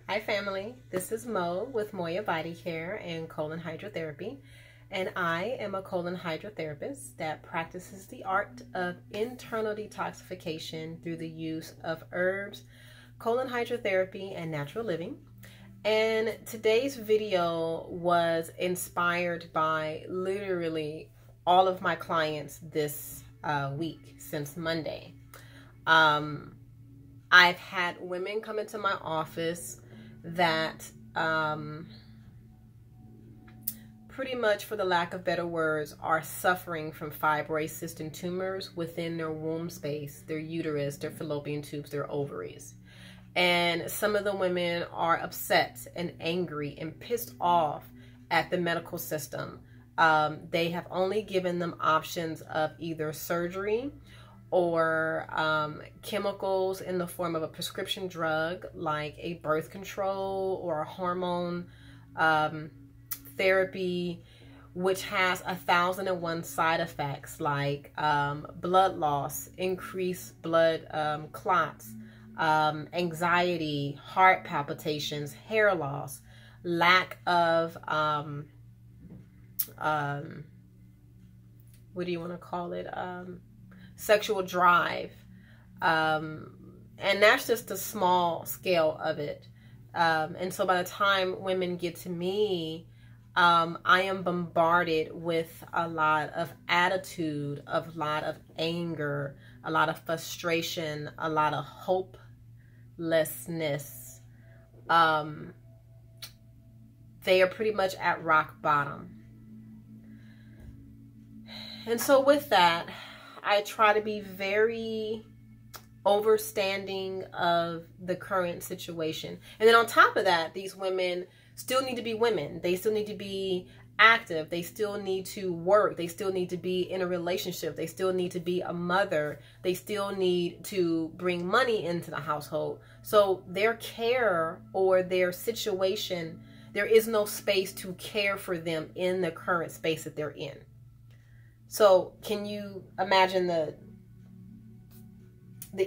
Hi family, this is Mo with Moya Body Care and Colon Hydrotherapy, and I am a colon hydrotherapist that practices the art of internal detoxification through the use of herbs, colon hydrotherapy, and natural living. And today's video was inspired by literally all of my clients this week since Monday. I've had women come into my office that pretty much, for the lack of better words, are suffering from fibroid cysts and tumors within their womb space, their uterus, their fallopian tubes, their ovaries. And some of the women are upset and angry and pissed off at the medical system. They have only given them options of either surgery or chemicals in the form of a prescription drug like a birth control or a hormone therapy, which has 1,001 side effects like blood loss, increased blood clots, anxiety, heart palpitations, hair loss, lack of what do you want to call it, sexual drive, and that's just a small scale of it. And so by the time women get to me, I am bombarded with a lot of attitude, a lot of anger, a lot of frustration, a lot of hopelessness. They are pretty much at rock bottom. And so with that, I try to be very overstanding of the current situation. And then on top of that, these women still need to be women. They still need to be active. They still need to work. They still need to be in a relationship. They still need to be a mother. They still need to bring money into the household. So their care or their situation, there is no space to care for them in the current space that they're in. So can you imagine the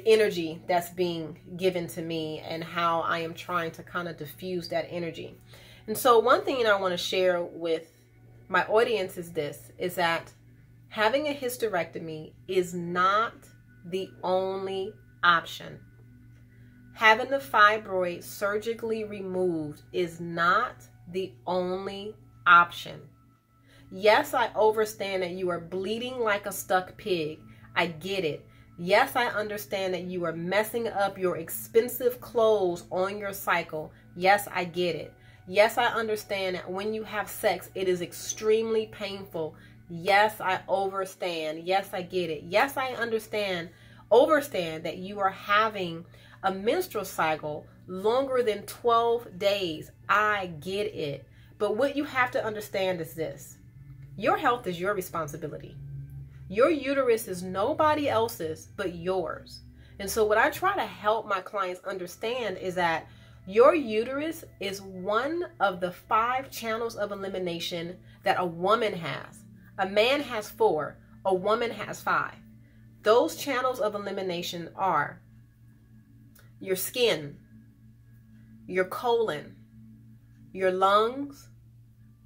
energy that's being given to me and how I am trying to kind of diffuse that energy? And so one thing I want to share with my audience is this, is that having a hysterectomy is not the only option. Having the fibroid surgically removed is not the only option. Yes, I understand that you are bleeding like a stuck pig. I get it. Yes, I understand that you are messing up your expensive clothes on your cycle. Yes, I get it. Yes, I understand that when you have sex, it is extremely painful. Yes, I understand. Yes, I get it. Yes, I understand that you are having a menstrual cycle longer than 12 days. I get it. But what you have to understand is this. Your health is your responsibility. Your uterus is nobody else's but yours. And so what I try to help my clients understand is that your uterus is one of the 5 channels of elimination that a woman has. A man has 4, a woman has 5. Those channels of elimination are your skin, your colon, your lungs,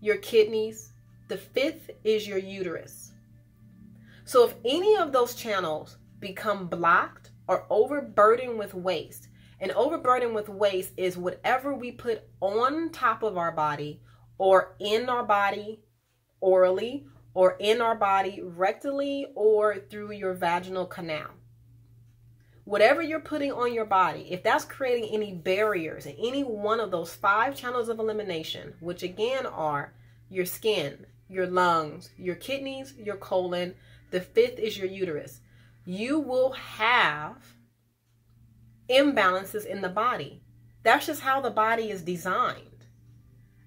your kidneys. The 5th is your uterus. So if any of those channels become blocked or overburdened with waste, and overburdened with waste is whatever we put on top of our body or in our body orally or in our body rectally or through your vaginal canal. Whatever you're putting on your body, if that's creating any barriers in any one of those 5 channels of elimination, which again are your skin, your lungs, your kidneys, your colon, the 5th is your uterus, you will have imbalances in the body. That's just how the body is designed.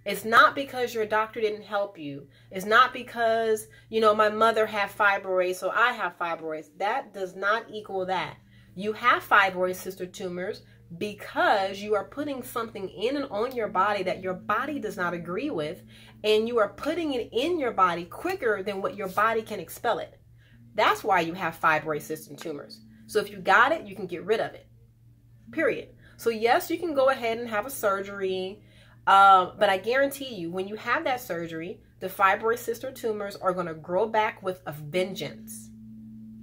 It's not because your doctor didn't help you. It's not because, you know, my mother had fibroids, so I have fibroids. That does not equal that. You have fibroid cysts or tumors because you are putting something in and on your body that your body does not agree with, and you are putting it in your body quicker than what your body can expel it. That's why you have fibroid cysts and tumors. So if you got it, you can get rid of it. Period. So yes, you can go ahead and have a surgery, but I guarantee you, when you have that surgery, the fibroid cysts or tumors are going to grow back with a vengeance.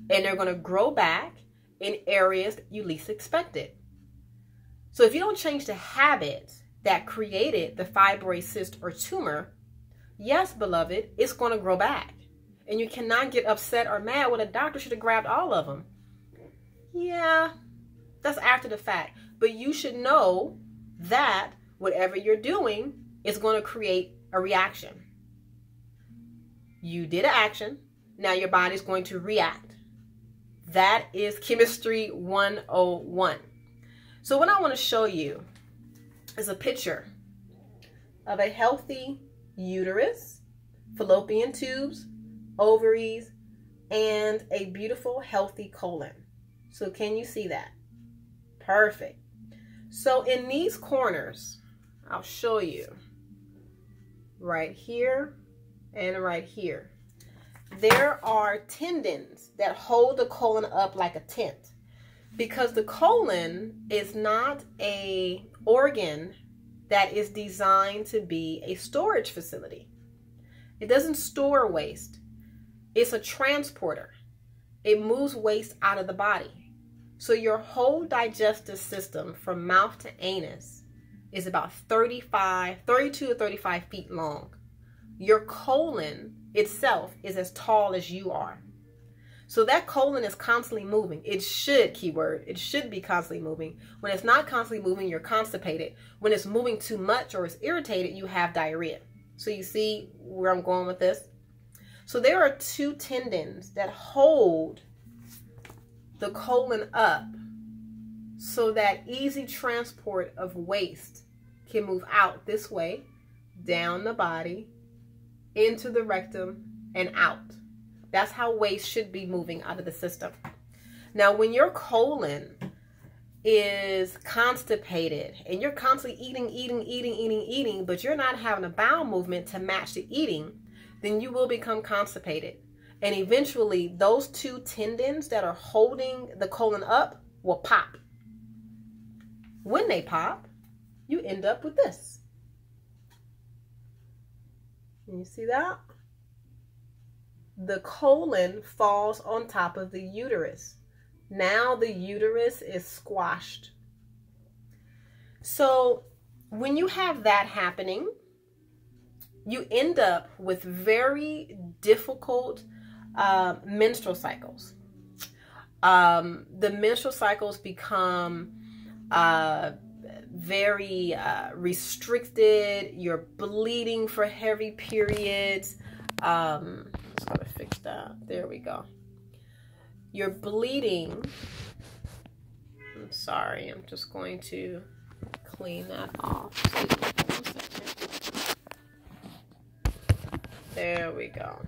And they're going to grow back in areas that you least expected. So if you don't change the habit that created the fibroid cyst or tumor, yes, beloved, it's going to grow back. And you cannot get upset or mad when a doctor should have grabbed all of them. Yeah, that's after the fact. But you should know that whatever you're doing is going to create a reaction. You did an action. Now your body's going to react. That is chemistry 101. So what I want to show you is a picture of a healthy uterus, fallopian tubes, ovaries, and a beautiful healthy colon. So can you see that? Perfect. So in these corners, I'll show you right here and right here. There are tendons that hold the colon up like a tent, because the colon is not an organ that is designed to be a storage facility. It doesn't store waste. It's a transporter. It moves waste out of the body. So your whole digestive system from mouth to anus is about 32 to 35 feet long. Your colon itself is as tall as you are. So that colon is constantly moving. It should, keyword, it should be constantly moving. When it's not constantly moving, you're constipated. When it's moving too much or it's irritated, you have diarrhea. So you see where I'm going with this? So there are two tendons that hold the colon up so that easy transport of waste can move out this way, down the body, into the rectum, and out. That's how waste should be moving out of the system. Now, when your colon is constipated and you're constantly eating, but you're not having a bowel movement to match the eating, then you will become constipated. And eventually, those two tendons that are holding the colon up will pop. When they pop, you end up with this. Can you see that? The colon falls on top of the uterus. Now the uterus is squashed. So when you have that happening, you end up with very difficult menstrual cycles. The menstrual cycles become very restricted. You're bleeding for heavy periods. Just gotta fix that. There we go. You're bleeding. I'm sorry. I'm just going to clean that off. There we go.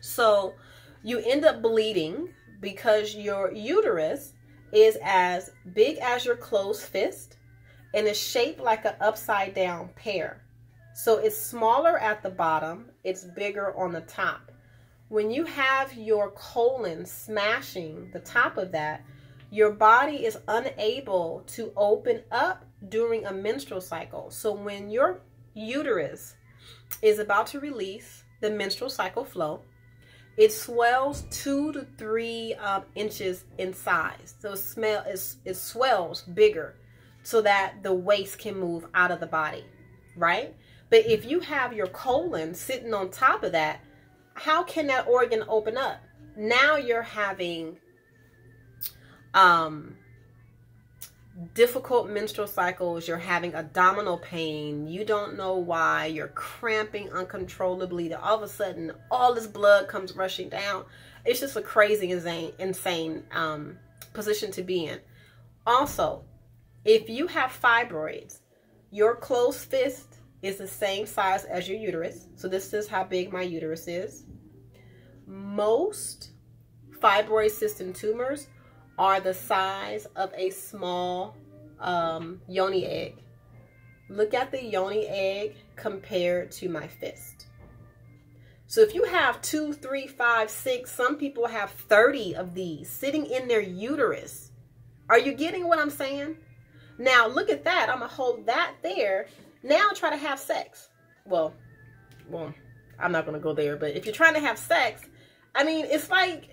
So you end up bleeding because your uterus is as big as your closed fist and is shaped like an upside down pear. So it's smaller at the bottom, it's bigger on the top. When you have your colon smashing the top of that, your body is unable to open up during a menstrual cycle. So when your uterus is about to release the menstrual cycle flow, it swells 2 to 3 inches in size. So it swells bigger so that the waste can move out of the body, right? But if you have your colon sitting on top of that, how can that organ open up? Now you're having difficult menstrual cycles. You're having abdominal pain. You don't know why. You're cramping uncontrollably. All of a sudden, all this blood comes rushing down. It's just a crazy, insane position to be in. Also, if you have fibroids, your closed fist is the same size as your uterus. So this is how big my uterus is. Most fibroid cysts and tumors are the size of a small yoni egg. Look at the yoni egg compared to my fist. So if you have 2, 3, 5, 6, some people have 30 of these sitting in their uterus. Are you getting what I'm saying? Now, look at that. I'm going to hold that there. Now try to have sex. Well, I'm not going to go there. But if you're trying to have sex, I mean, it's like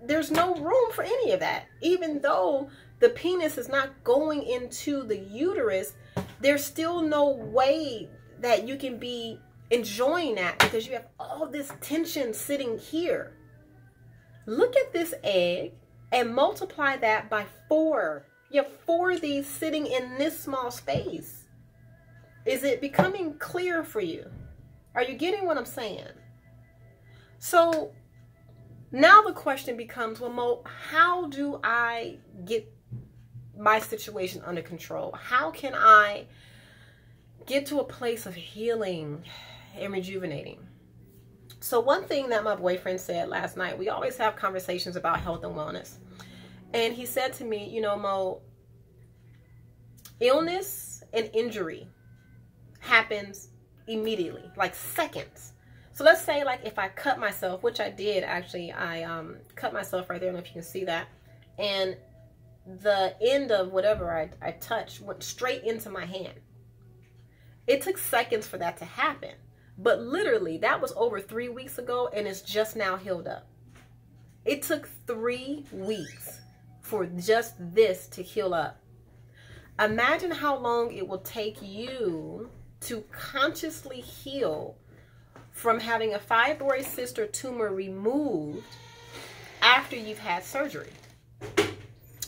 there's no room for any of that. Even though the penis is not going into the uterus, there's still no way that you can be enjoying that because you have all this tension sitting here. Look at this egg and multiply that by 4. You have 4 of these sitting in this small space. Is it becoming clear for you? Are you getting what I'm saying? So now the question becomes, well, Mo, how do I get my situation under control? How can I get to a place of healing and rejuvenating? So one thing that my boyfriend said last night, we always have conversations about health and wellness. And he said to me, you know, Mo, illness and injury happens immediately, like seconds. So let's say like if I cut myself, which I did actually, I cut myself right there. I don't know if you can see that. And the end of whatever I touched went straight into my hand. It took seconds for that to happen. But literally, that was over 3 weeks ago, and it's just now healed up. It took 3 weeks for just this to heal up. Imagine how long it will take you to consciously heal from having a fibroid cyst or tumor removed after you've had surgery.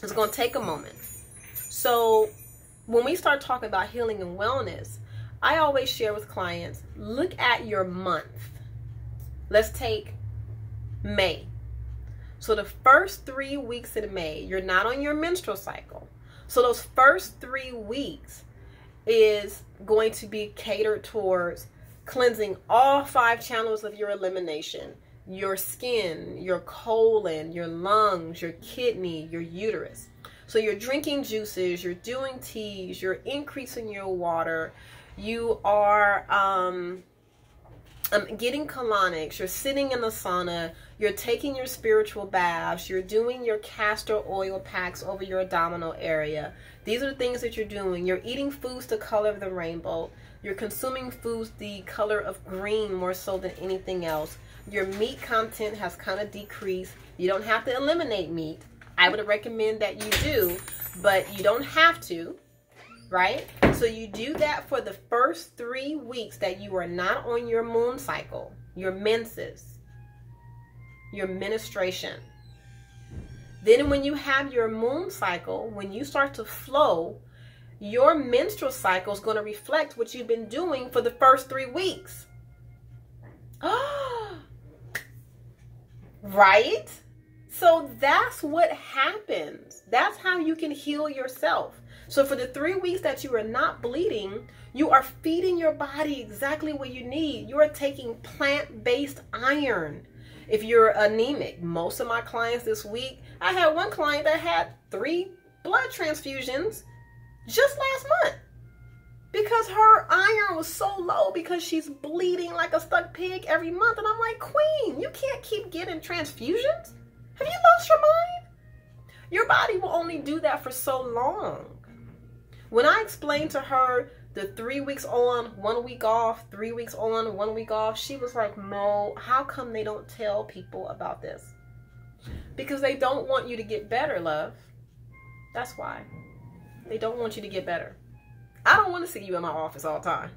It's going to take a moment. So when we start talking about healing and wellness, I always share with clients, look at your month. Let's take May. So the first 3 weeks in May, you're not on your menstrual cycle. So those first 3 weeks is going to be catered towards cleansing all 5 channels of your elimination. Your skin, your colon, your lungs, your kidney, your uterus. So you're drinking juices, you're doing teas, you're increasing your water, you are getting colonics, you're sitting in the sauna, you're taking your spiritual baths, you're doing your castor oil packs over your abdominal area. These are the things that you're doing. You're eating foods the color of the rainbow. You're consuming foods the color of green more so than anything else. Your meat content has kind of decreased. You don't have to eliminate meat. I would recommend that you do, but you don't have to, right? So you do that for the first 3 weeks that you are not on your moon cycle, your menses, your menstruation. Then when you have your moon cycle, when you start to flow, your menstrual cycle is going to reflect what you've been doing for the first 3 weeks. Right? So that's what happens. That's how you can heal yourself. So for the 3 weeks that you are not bleeding, you are feeding your body exactly what you need. You are taking plant-based iron. If you're anemic, most of my clients this week, I had one client that had 3 blood transfusions just last month because her iron was so low because she's bleeding like a stuck pig every month. And I'm like, Queen, you can't keep getting transfusions. Have you lost your mind? Your body will only do that for so long. When I explained to her the 3 weeks on, 1 week off, 3 weeks on, 1 week off, she was like, Mo, how come they don't tell people about this? Because they don't want you to get better, love. That's why. They don't want you to get better. I don't want to see you in my office all the time.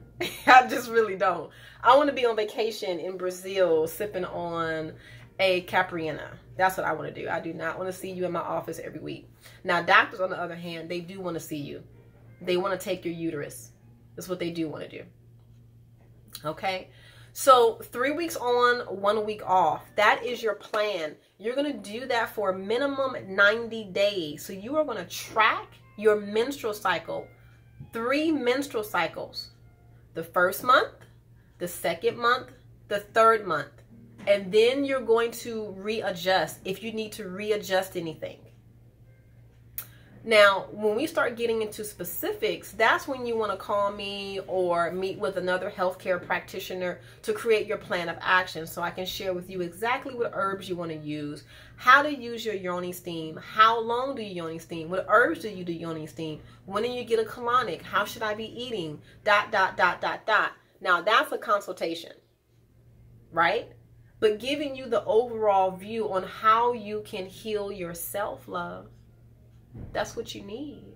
I just really don't. I want to be on vacation in Brazil sipping on a Capriana. That's what I want to do. I do not want to see you in my office every week. Now, doctors, on the other hand, they do want to see you. They want to take your uterus. That's what they do want to do. Okay? So 3 weeks on, 1 week off. That is your plan. You're going to do that for a minimum 90 days. So you are going to track your menstrual cycle. 3 menstrual cycles. The first month, the second month, the third month. And then you're going to readjust if you need to readjust anything. Now, when we start getting into specifics, that's when you want to call me or meet with another healthcare practitioner to create your plan of action, so I can share with you exactly what herbs you want to use, how to use your yoni steam, how long do you yoni steam, what herbs do you do yoni steam, when do you get a colonic, how should I be eating, ... Now, that's a consultation, right? But giving you the overall view on how you can heal yourself, love. That's what you need.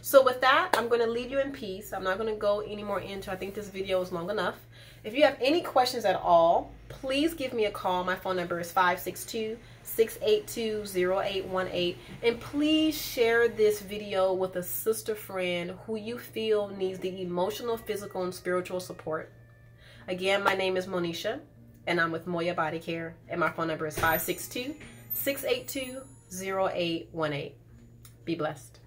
So with that, I'm going to leave you in peace. I'm not going to go any more into, I think this video is long enough. If you have any questions at all, please give me a call. My phone number is 562-682-0818. And please share this video with a sister friend who you feel needs the emotional, physical, and spiritual support. Again, my name is Monisha, and I'm with Moya Body Care, and my phone number is 562-682-0818. Be blessed.